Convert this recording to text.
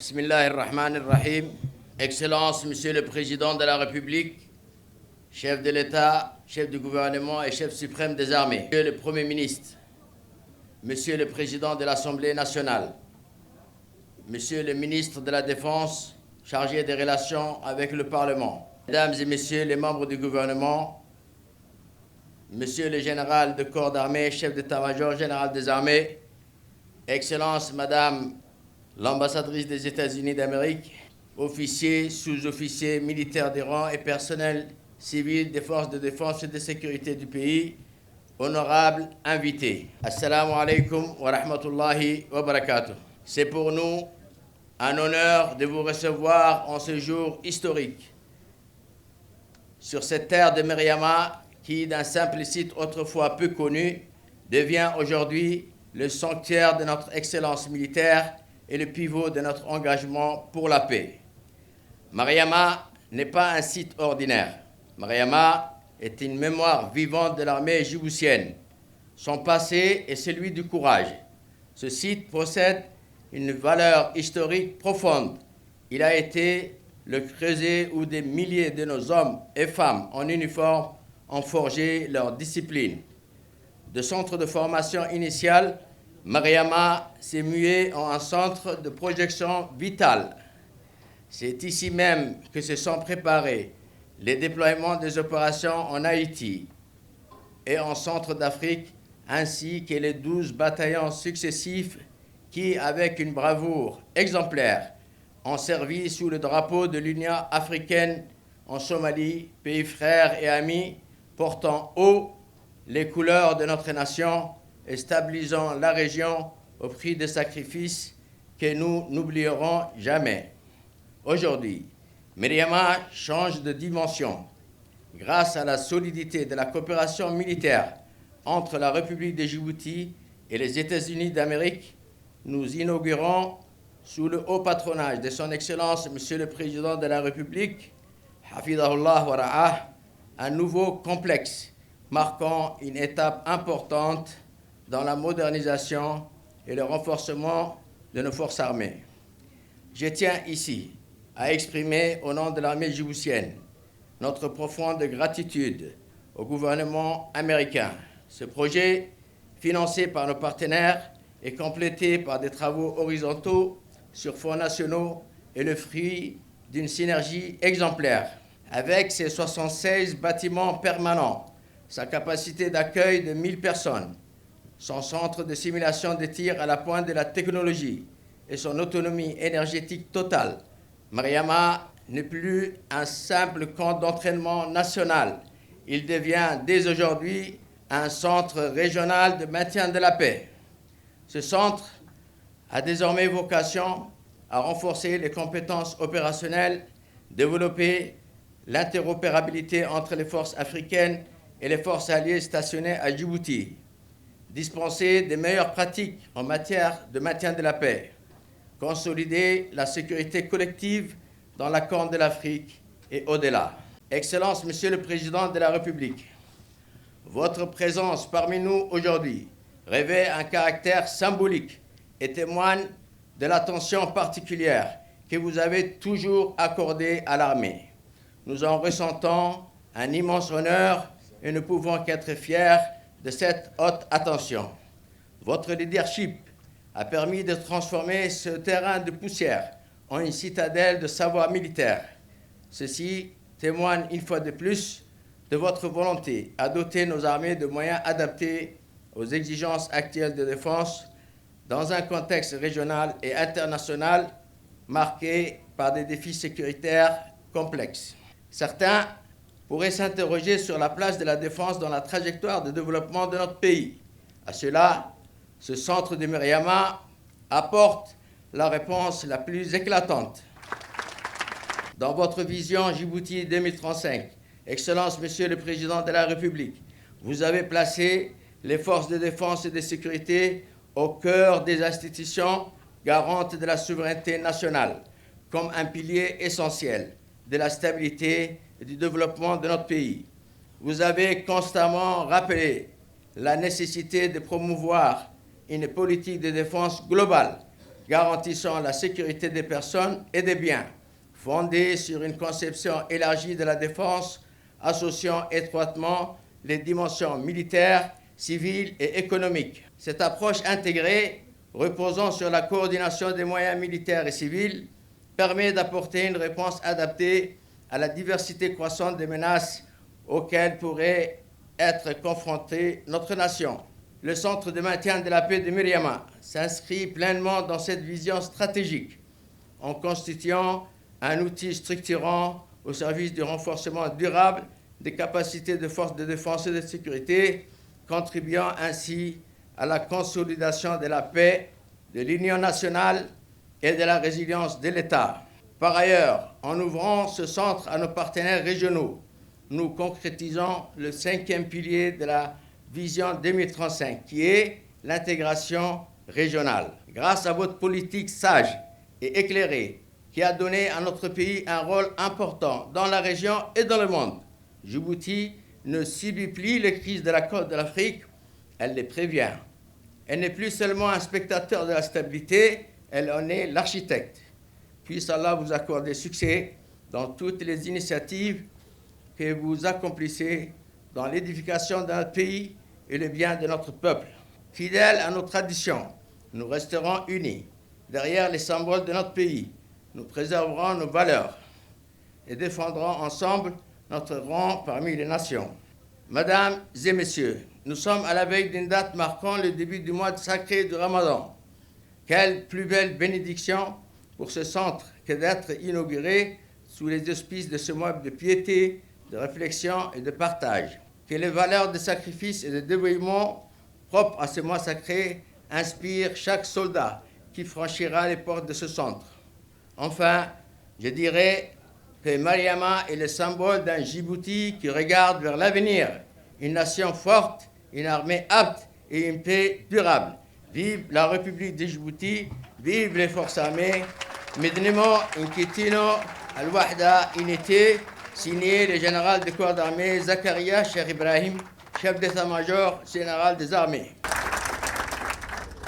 Bismillahirrahmanirrahim. Excellence, Monsieur le Président de la République, chef de l'État, chef du gouvernement et chef suprême des armées, Monsieur le Premier ministre, Monsieur le Président de l'Assemblée nationale, Monsieur le ministre de la Défense, chargé des relations avec le Parlement, Mesdames et Messieurs les membres du gouvernement, Monsieur le général de corps d'armée, chef d'état-major général des armées, Excellence, Madame l'ambassadrice des États-Unis d'Amérique, officiers, sous-officiers, militaires des rangs et personnel civil des forces de défense et de sécurité du pays, honorables invités. Assalamu alaikum wa rahmatullahi wa barakatuh. C'est pour nous un honneur de vous recevoir en ce jour historique sur cette terre de Mariama qui, d'un simple site autrefois peu connu, devient aujourd'hui le sanctuaire de notre excellence militaire et le pivot de notre engagement pour la paix. Mariama n'est pas un site ordinaire. Mariama est une mémoire vivante de l'armée djiboutienne. Son passé est celui du courage. Ce site possède une valeur historique profonde. Il a été le creuset où des milliers de nos hommes et femmes en uniforme ont forgé leur discipline. De centre de formation initiale, Mariama s'est mué en un centre de projection vitale. C'est ici même que se sont préparés les déploiements des opérations en Haïti et en centre d'Afrique, ainsi que les 12 bataillons successifs qui, avec une bravoure exemplaire, ont servi sous le drapeau de l'Union africaine en Somalie, pays frères et amis, portant haut les couleurs de notre nation et stabilisant la région au prix de sacrifices que nous n'oublierons jamais. Aujourd'hui, Mariama change de dimension. Grâce à la solidité de la coopération militaire entre la République de Djibouti et les États-Unis d'Amérique, nous inaugurons, sous le haut patronage de son Excellence, Monsieur le Président de la République, Hafidahullah wa ra'ah, un nouveau complexe marquant une étape importante dans la modernisation et le renforcement de nos forces armées. Je tiens ici à exprimer au nom de l'armée djiboutienne notre profonde gratitude au gouvernement américain. Ce projet, financé par nos partenaires et complété par des travaux horizontaux sur fonds nationaux, est le fruit d'une synergie exemplaire. Avec ses 76 bâtiments permanents, sa capacité d'accueil de 1000 personnes, son centre de simulation de tir à la pointe de la technologie et son autonomie énergétique totale, Mariama n'est plus un simple camp d'entraînement national. Il devient dès aujourd'hui un centre régional de maintien de la paix. Ce centre a désormais vocation à renforcer les compétences opérationnelles, développer l'interopérabilité entre les forces africaines et les forces alliées stationnées à Djibouti, dispenser des meilleures pratiques en matière de maintien de la paix, consolider la sécurité collective dans la Corne de l'Afrique et au-delà. Excellence, Monsieur le Président de la République, votre présence parmi nous aujourd'hui revêt un caractère symbolique et témoigne de l'attention particulière que vous avez toujours accordée à l'armée. Nous en ressentons un immense honneur et ne pouvons qu'être fiers de cette haute attention. Votre leadership a permis de transformer ce terrain de poussière en une citadelle de savoir militaire. Ceci témoigne une fois de plus de votre volonté à doter nos armées de moyens adaptés aux exigences actuelles de défense dans un contexte régional et international marqué par des défis sécuritaires complexes. Certains pourraient s'interroger sur la place de la défense dans la trajectoire de développement de notre pays. À cela, ce centre de Mariama apporte la réponse la plus éclatante. Dans votre vision Djibouti 2035, Excellence, Monsieur le Président de la République, vous avez placé les forces de défense et de sécurité au cœur des institutions garantes de la souveraineté nationale, comme un pilier essentiel de la stabilité et du développement de notre pays. Vous avez constamment rappelé la nécessité de promouvoir une politique de défense globale garantissant la sécurité des personnes et des biens, fondée sur une conception élargie de la défense, associant étroitement les dimensions militaires, civiles et économiques. Cette approche intégrée, reposant sur la coordination des moyens militaires et civils, permet d'apporter une réponse adaptée à la diversité croissante des menaces auxquelles pourrait être confrontée notre nation. Le Centre de maintien de la paix de Mariama s'inscrit pleinement dans cette vision stratégique en constituant un outil structurant au service du renforcement durable des capacités de forces de défense et de sécurité, contribuant ainsi à la consolidation de la paix, de l'union nationale et de la résilience de l'État. Par ailleurs, en ouvrant ce centre à nos partenaires régionaux, nous concrétisons le 5e pilier de la Vision 2035, qui est l'intégration régionale. Grâce à votre politique sage et éclairée, qui a donné à notre pays un rôle important dans la région et dans le monde, Djibouti ne subit plus les crises de la Côte de l'Afrique, elle les prévient. Elle n'est plus seulement un spectateur de la stabilité, elle en est l'architecte. Puisse Allah vous accorder succès dans toutes les initiatives que vous accomplissez dans l'édification de notre pays et le bien de notre peuple. Fidèles à nos traditions, nous resterons unis derrière les symboles de notre pays. Nous préserverons nos valeurs et défendrons ensemble notre rang parmi les nations. Mesdames et messieurs, nous sommes à la veille d'une date marquant le début du mois sacré du Ramadan. Quelle plus belle bénédiction pour ce centre que d'être inauguré sous les auspices de ce mois de piété, de réflexion et de partage. Que les valeurs de sacrifice et de dévouement propres à ce mois sacré inspirent chaque soldat qui franchira les portes de ce centre. Enfin, je dirais que Mariama est le symbole d'un Djibouti qui regarde vers l'avenir, une nation forte, une armée apte et une paix durable. Vive la République de Djibouti, vive les forces armées. Mednemo Inkitino Al-Wahda Unité, signé le général du corps d'armée Zakaria Cheikh Ibrahim, chef d'état-major général des armées.